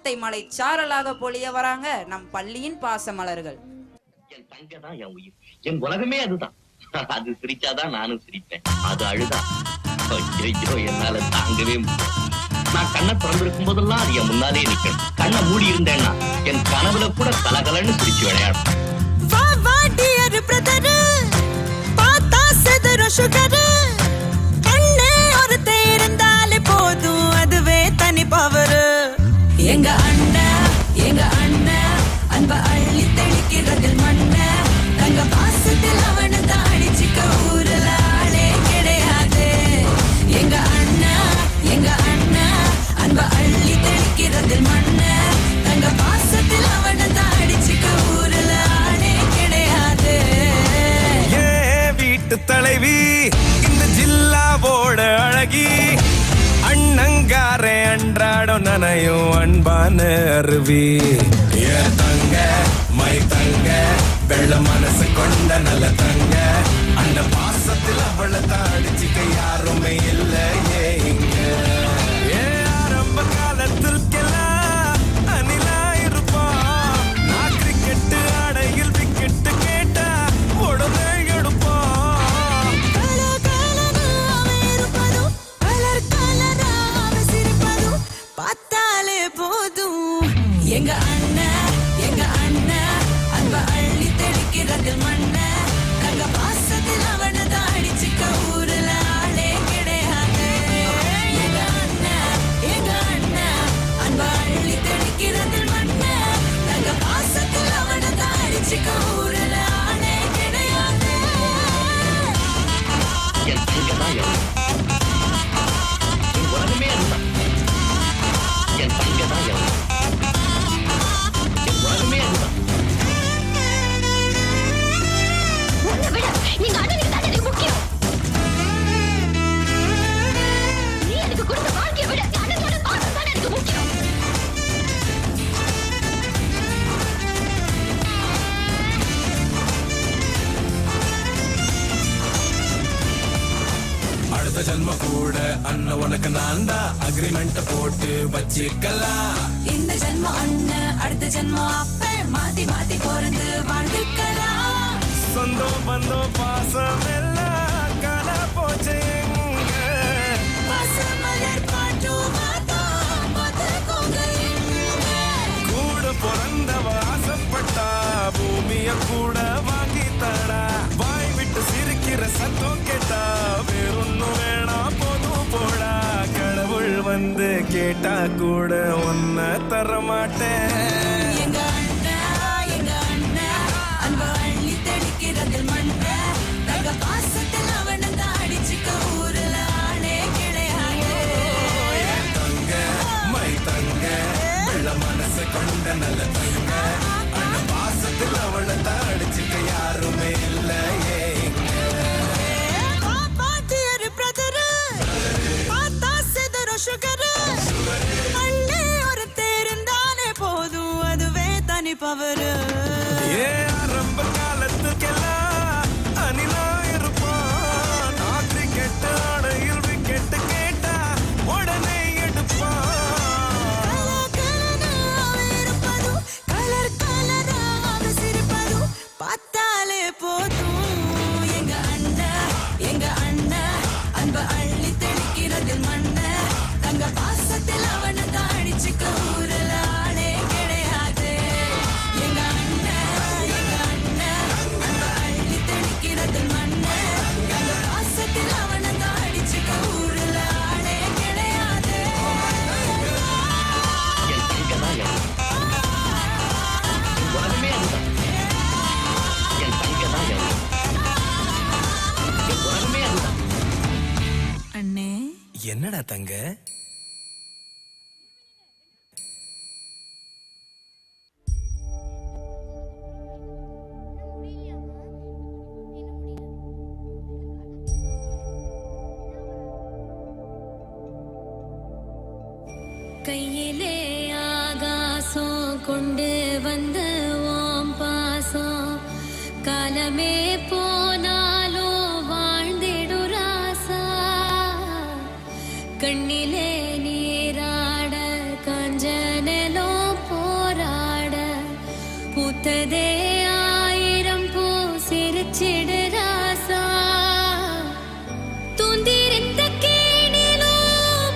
பாசத்தை மலை சாரலாக பொழிய வராங்க நம் பள்ளியின் பாசமலர்கள். என் தங்க தான் என் உயிர், என் உலகமே அதுதான். அது சிரிச்சாதான் நானும் சிரிப்பேன், அது அழுதா ஐயோ என்னால தாங்கவே முடியும். நான் கண்ணை திறந்திருக்கும் போதெல்லாம் அது என் முன்னாலே நிக்கணும். கண்ணை மூடி இருந்தேன்னா என் கனவுல கூட கலகலன்னு சிரிச்சு விளையாடும். போதும் அதுவே தனி பவரு. எங்க அண்ணன் எங்க அண்ணன் அன்ப அள்ளி தெளிக்கிறதில் மண்ண தங்க பாசத்தில் அவனு தான் அடிச்சுக்க ஊரல ஆளே கிடையாது. எங்க அண்ணா அன்ப அள்ளி தெளிக்கிறதில் மண்ண தங்க பாசத்தில் அவனு தான் அடிச்சுக்க ஊரல ஆளே கிடையாது. ஏ வீட்டு தலைவி இந்த ஜில்லாவோட அழகி, அண்ணங்காரே அன்றாடம் நனையும் அன்பான அருவி. ஏ தங்க மை தங்க வெள்ள மனசு கொண்ட நல்ல தங்க, அந்த பாசத்தில் அவளை தாடிச்சுக்க யாருமே இல்லையே இங்க. ஏ ஆரம்ப காலத்திற்கெல்லாம் அணிலா இருப்பான், நான் கிரிக்கெட்டு ஆடையில் விக்கெட்டு கேட்டா உடனே எடுப்பான். பார்த்தாலே போதும் எங்க அண்ணா அன்ப அள்ளி தெளிக்கிறதில் மண்ண தங்க பாசத்தில் அவனை தான் அடிச்சுக்க ஊரல ஆளே கிடையாது. எங்க அண்ணா அன்ப அள்ளி தெளிக்கிறதில் மண்ண தங்க பாசத்தில் அவனை தான் அடிச்சுக்க ஊரல ஆளே கிடையாது. என் தங்க தான் என் உலகமே அதுதான். என் தங்க தான் என் உலகமே அதுதான். உன்னை விட நீங்க அண்ணனுக்கு தான் எனக்கு முக்கியம். நீ எனக்கு கொடுத்த வாழ்க்கையை விட அண்ணனோட பாசம் தான் எனக்கு முக்கியம். அடுத்த ஜன்ம கூட அண்ணன் உனக்கு நான் தான் அக்ரிமெண்ட் போட்டு வச்சுக்கலாம். இந்த ஜென்மம் அண்ணன் அடுத்த ஜென்மம் அப்ப மாத்தி மாத்தி பிறந்து வாழ்ந்துக்கலாம். சொந்தம் பந்தம் பாசம் எல்லாம் காண போச்சு எங்க. பசுமலர் காட்டும் மாதம் பார்த்துக்கோங்க எங்க. கூட பிறந்தவ ஆசைப்பட்டா பூமிய கூட வாங்கி தரா. வாய் விட்டு சிரிக்கிற சத்தம் கேட்டா வேறொன்னும் வேணாம் போதும் போடா. கடவுள் வந்து கேட்டா கூட ஒன்ன தர மாட்டேன். எங்க அண்ணா அன்ப அள்ளி தெளிக்கிறதில் மண்ண தங்க பாசத்தில் அவனை தான் அடிச்சுக்க ஊரல ஆளே கிடையாது. தங்க மை தங்க வெள்ள மனசு கொண்ட நல்ல தங்க, அந்த பாசத்தில் அவளை தான் அடிச்சுக்க யாருமே இல்லையே. போதும் அதுவே தனி பவரு. ஏ ஆரம்ப காலத்துக்கெல்லாம் அணிலா இருப்பான், நான் கிரிக்கெட் ஆடையில் விக்கெட்டு கேட்டா உடனே எடுப்பான். கலர் கலரா அவன் சிரிப்பதும் பார்த்தாலே போதும். எங்க அண்ணா அன்ப அள்ளி தெளிக்கிறதில் மண்ண தங்க பாசத்தில் அவனை தான் அடிச்சுக்க ஊரல ஆளே கிடையாது. எங்க அண்ணா அன்ப அள்ளி தெளிக்கிறதில் மண்ண தங்க பாசத்தில் அவனை தான் அடிச்சுக்க ஊரல ஆளே கிடையாது. என் தங்க தான் என் உலகமே அதுதான். என் தங்க தான் என் உலகமே அதுதான். அண்ணே என்னடா தங்க? கையிலே ஆகாசம் கொண்டு வந்த ஓம் பாசம் காலமே போனாலும் வாழ்ந்திடு ராசா. கண்ணிலே நீராட கஞ்சனலோ பூத்ததே ஆயிரம் பூ சிரிச்சிடு ராசா தூந்திருந்த கேணிலோ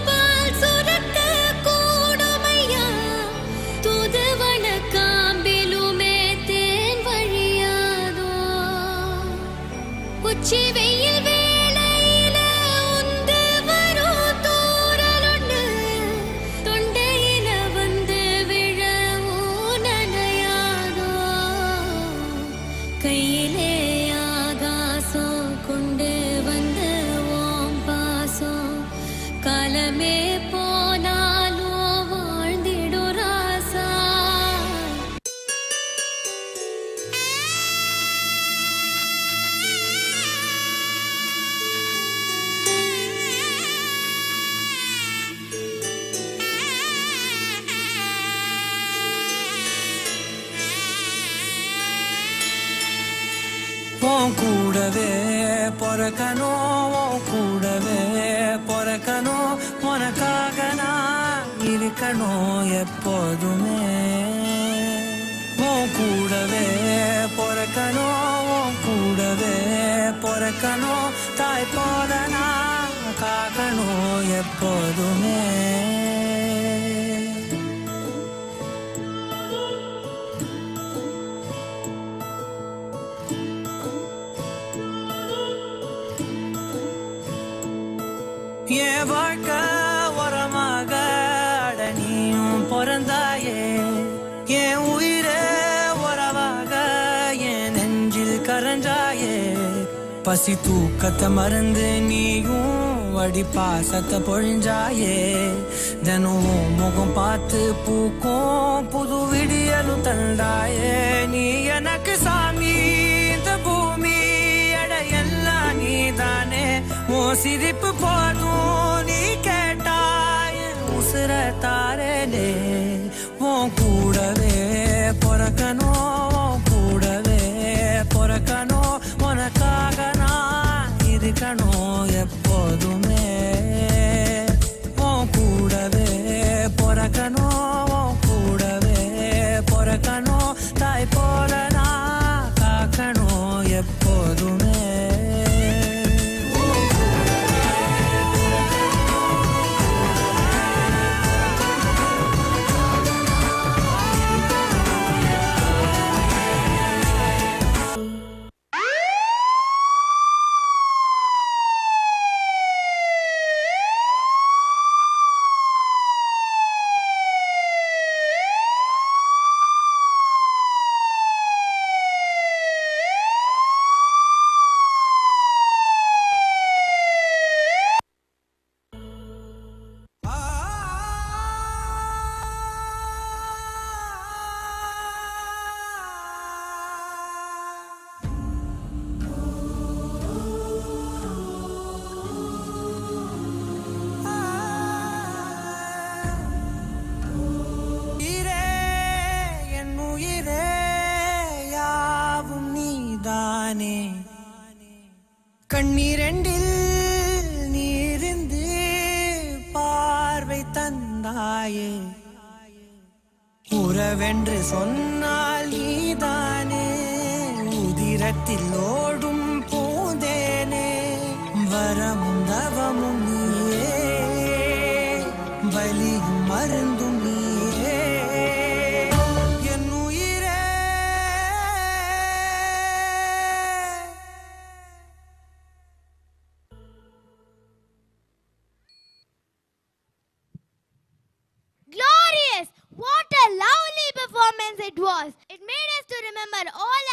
பால் சுரக்க கூடுமையா தூதுவன காம்பிலுமே தேன் வழியாதோ உச்சி வெயில் வேளையில உந்து வரும் தூறலுண்டு தொண்டையில வந்து விழவோ நனையாதோ கையிலே ஆகாசம் கொண்டு வந்த ஓம் பாசம் காலமே போனாலும் வாழ்ந்திடு ராசா உன் கூடவே பொறக்கணும் உன் கூடவே பொறக்கணும் உனக்காக நான் இருக்கணும் எப்போதுமே உன் கூடவே பொறக்கணும் உன் கூடவே பொறக்கணும் தாய் போல நான் காக்கணும் எப்போதுமே என் வாழ்க்கை உரமாக அட நீயும் பிறந்தாயே என் உயிரே உறவாக என் நெஞ்சில் கரஞ்சாயே பசி தூக்கத்தை மறந்து நீயும் அடி பாசத்தை பொழிஞ்சாயே தினம் முகம் பார்த்து பூக்கும் புது விடியலும் தந்தாயே நீ எனக்கு சாமி இந்த பூமி அட எல்லாம் நீதானே ஓ சிரிப்பு போதும் நீ கேட்டாய் உசுர தாரலே உன் கூடவே பொறக்கணும் உன் கூடவே பொறக்கணும் உனக்காக நான் இருக்கணும் எப்போதுமே உன் கூடவே பொறக்கணும் உன் கூடவே பொறக்கணும் தாய் போல நான் காக்கணும் எப்போதுமே கண்ணீரெண்டில் நீரிந்து பார்வை தந்தாயே உறவென்று சொன்னால் நீதானே உதிரத்தில் ஓடும் பூந்தேனே வரமும் தவமும் நீயே வலியும் மருந்தும் நீயே என் உயிரே Glorious! What a lovely performance it was! It made us to remember all